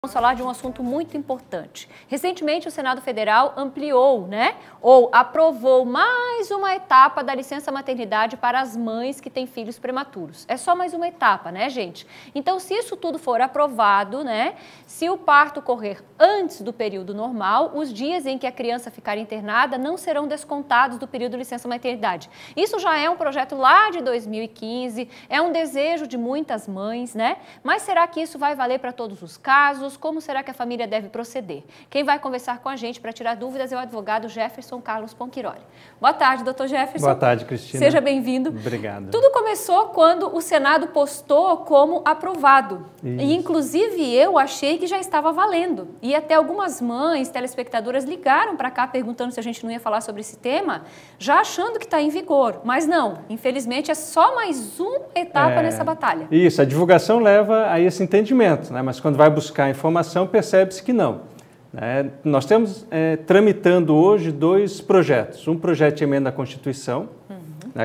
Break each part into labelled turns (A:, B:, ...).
A: Vamos falar de um assunto muito importante. Recentemente, o Senado Federal ampliou, ou aprovou mais uma etapa da licença maternidade para as mães que têm filhos prematuros. É só mais uma etapa, gente? Então, se isso tudo for aprovado, se o parto ocorrer antes do período normal, os dias em que a criança ficar internada não serão descontados do período de licença maternidade. Isso já é um projeto lá de 2015, é um desejo de muitas mães, Mas será que isso vai valer para todos os casos? Como será que a família deve proceder? Quem vai conversar com a gente para tirar dúvidas é o advogado Jefferson Carlos Ponquiroli. Boa tarde, doutor Jefferson.
B: Boa tarde, Cristina.
A: Seja bem-vindo.
B: Obrigado.
A: Tudo começou quando o Senado postou como aprovado.
B: Isso.
A: E, inclusive, eu achei que já estava valendo. E até algumas mães, telespectadoras, ligaram para cá perguntando se a gente não ia falar sobre esse tema, já achando que está em vigor. Mas não, infelizmente, é só mais uma etapa nessa batalha.
B: Isso, a divulgação leva a esse entendimento, mas quando vai buscar informação, percebe-se que não. Nós temos tramitando hoje dois projetos. Um projeto de emenda à Constituição,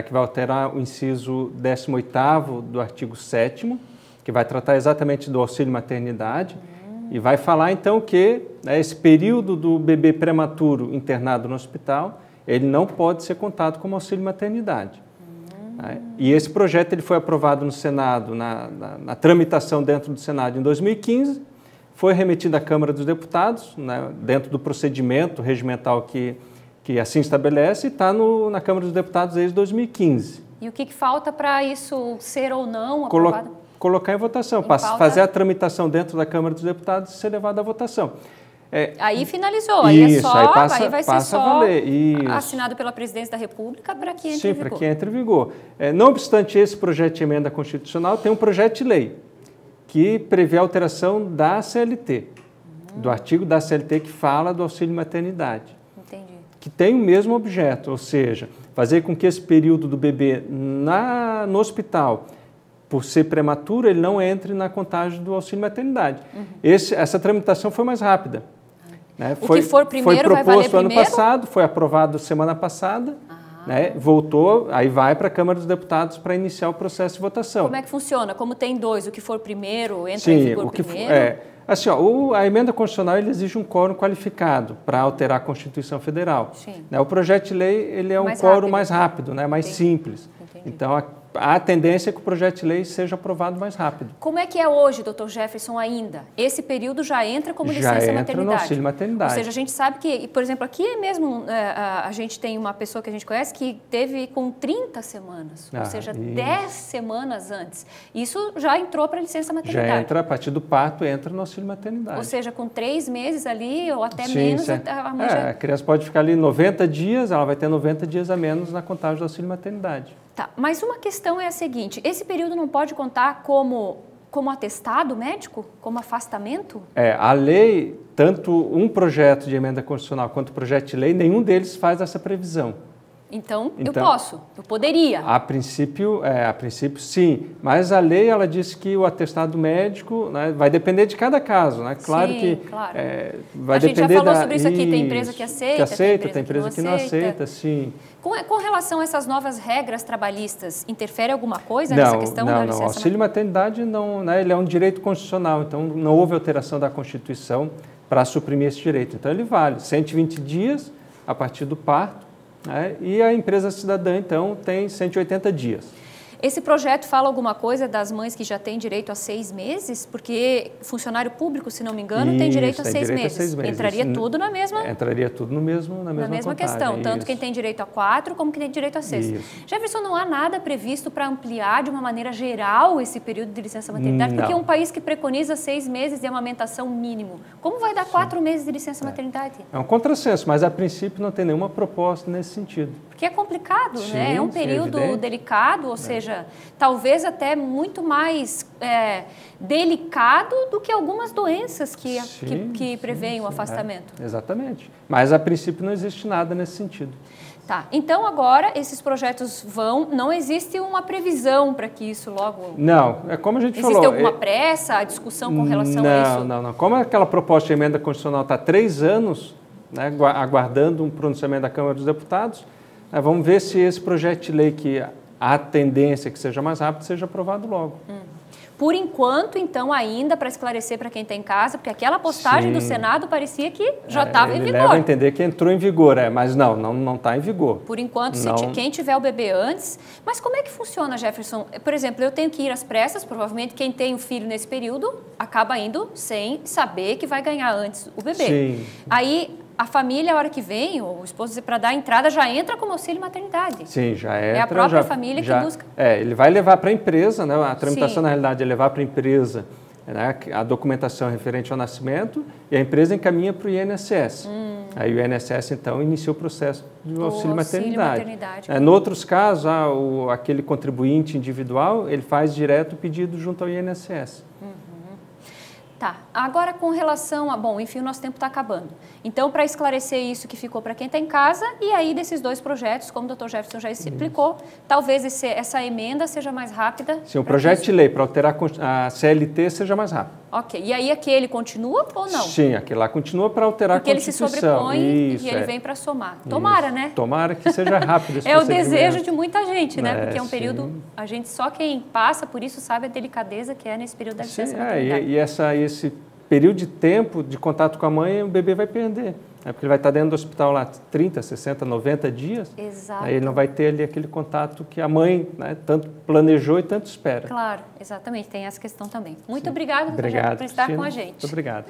B: que vai alterar o inciso 18º do artigo 7º, que vai tratar exatamente do auxílio maternidade, e vai falar então que esse período do bebê prematuro internado no hospital, ele não pode ser contado como auxílio maternidade. E esse projeto ele foi aprovado no Senado, na tramitação dentro do Senado em 2015, foi remetido à Câmara dos Deputados, dentro do procedimento regimental que assim estabelece, e está na Câmara dos Deputados desde 2015.
A: E o que falta para isso ser ou não aprovado?
B: Colocar em votação, fazer a tramitação dentro da Câmara dos Deputados e ser levado à votação.
A: Aí finalizou, aí
B: isso,
A: aí vai ser
B: passa a valer.
A: Assinado pela Presidência da República para que entre em vigor.
B: Sim, para que entre em vigor. Não obstante esse projeto de emenda constitucional, tem um projeto de lei que prevê a alteração da CLT, do artigo da CLT que fala do auxílio maternidade.
A: Entendi.
B: Que tem o mesmo objeto, ou seja, fazer com que esse período do bebê no hospital, por ser prematuro, ele não entre na contagem do auxílio maternidade. Essa tramitação foi mais rápida.
A: O que for primeiro vai valer primeiro?
B: Foi proposto ano passado, foi aprovado semana passada, voltou, aí vai para a Câmara dos Deputados para iniciar o processo de votação.
A: Como é que funciona? Como tem dois, o que for primeiro entra em vigor primeiro?
B: Assim, a emenda constitucional ele exige um quórum qualificado para alterar a Constituição Federal. O projeto de lei ele é um quórum mais rápido, mais simples.
A: Entendi.
B: Então, a tendência é que o projeto de lei seja aprovado mais rápido.
A: Como é que é hoje, doutor Jefferson, ainda? Esse período já entra como licença maternidade?
B: Já entra no auxílio maternidade.
A: Ou seja, a gente sabe que, por exemplo, aqui mesmo a gente tem uma pessoa que a gente conhece que teve com 30 semanas, ou seja, 10 semanas antes. Isso já entrou para a licença maternidade?
B: Já entra, a partir do parto, entra no auxílio maternidade.
A: Ou seja, com 3 meses ali, ou até menos, a mãe
B: a criança pode ficar ali 90 dias, ela vai ter 90 dias a menos na contagem do auxílio maternidade.
A: Tá, mas uma questão é a seguinte, esse período não pode contar como atestado médico, como afastamento?
B: A lei, tanto um projeto de emenda constitucional quanto o projeto de lei, nenhum deles faz essa previsão.
A: Então eu poderia.
B: A princípio sim, mas a lei ela diz que o atestado médico vai depender de cada caso, Claro
A: sim,
B: que
A: claro.
B: Vai
A: a gente
B: depender
A: já falou sobre isso aqui, tem empresa que aceita,
B: tem empresa que não aceita, sim.
A: Com relação a essas novas regras trabalhistas, interfere alguma coisa nessa questão da licença?
B: Não, o auxílio maternidade não, ele é um direito constitucional, então não houve alteração da Constituição para suprimir esse direito. Então ele vale 120 dias a partir do parto, e a empresa cidadã, então, tem 180 dias.
A: Esse projeto fala alguma coisa das mães que já têm direito a 6 meses? Porque funcionário público, se não me engano, tem direito a 6 meses. Entraria tudo na mesma...
B: Entraria tudo na mesma
A: questão, tanto quem tem direito a 4 como quem tem direito a 6. Jefferson, não há nada previsto para ampliar de uma maneira geral esse período de licença maternidade? Porque é um país que preconiza 6 meses de amamentação mínimo. Como vai dar 4 meses de licença maternidade?
B: É um contrassenso, mas a princípio não tem nenhuma proposta nesse sentido.
A: Porque é complicado, é um período delicado, ou seja, talvez até muito mais delicado do que algumas doenças que prevêem o afastamento.
B: Exatamente. Mas a princípio não existe nada nesse sentido.
A: Tá, então agora esses projetos não existe uma previsão para que isso logo...
B: Não, é como a gente falou...
A: Existe alguma pressa, a discussão com relação a isso?
B: Não. Como aquela proposta de emenda constitucional está há 3 anos, aguardando um pronunciamento da Câmara dos Deputados, vamos ver se esse projeto de lei que a tendência que seja mais rápido seja aprovado logo.
A: Por enquanto, então, ainda para esclarecer para quem está em casa, porque aquela postagem do Senado parecia que já estava em vigor.
B: Ele leva a entender que entrou em vigor, mas não está em vigor.
A: Por enquanto, quem tiver o bebê antes. Mas como é que funciona, Jefferson? Por exemplo, eu tenho que ir às pressas, provavelmente quem tem o filho nesse período acaba indo sem saber que vai ganhar antes o bebê.
B: Sim.
A: Aí a família, a hora que vem, o esposo para dar a entrada, já entra como auxílio maternidade.
B: Sim, já entra.
A: É a própria família que busca.
B: Ele vai levar para a empresa, né? A tramitação, na realidade, é levar para a empresa, né, a documentação referente ao nascimento, e a empresa encaminha para o INSS. Aí o INSS, então, inicia o processo de auxílio maternidade. Em outros casos, aquele contribuinte individual, ele faz direto o pedido junto ao INSS.
A: Tá, agora com relação a... Bom, enfim, o nosso tempo está acabando. Então, para esclarecer isso que ficou para quem está em casa, e aí desses dois projetos, como o Dr. Jefferson já explicou, talvez essa emenda seja mais rápida.
B: Sim, o projeto de lei para alterar a CLT seja mais rápido.
A: Ok, e aí aquele continua ou não?
B: Sim, aquele lá continua para alterar a Constituição.
A: Porque ele se sobrepõe e ele vem para somar. Tomara, né?
B: Tomara que seja rápido esse
A: É o desejo de muita gente, né? Porque é um período,
B: sim.
A: Só quem passa por isso sabe a delicadeza que é nesse período da licença maternidade.
B: E esse período de tempo de contato com a mãe, o bebê vai perder. Porque ele vai estar dentro do hospital lá 30, 60, 90 dias.
A: Exato.
B: Aí ele não vai ter ali aquele contato que a mãe, né, tanto planejou e tanto espera.
A: Claro, exatamente. Tem essa questão também. Muito obrigada,
B: Obrigado,
A: por estar
B: Cristina.
A: com a gente.
B: Muito obrigado.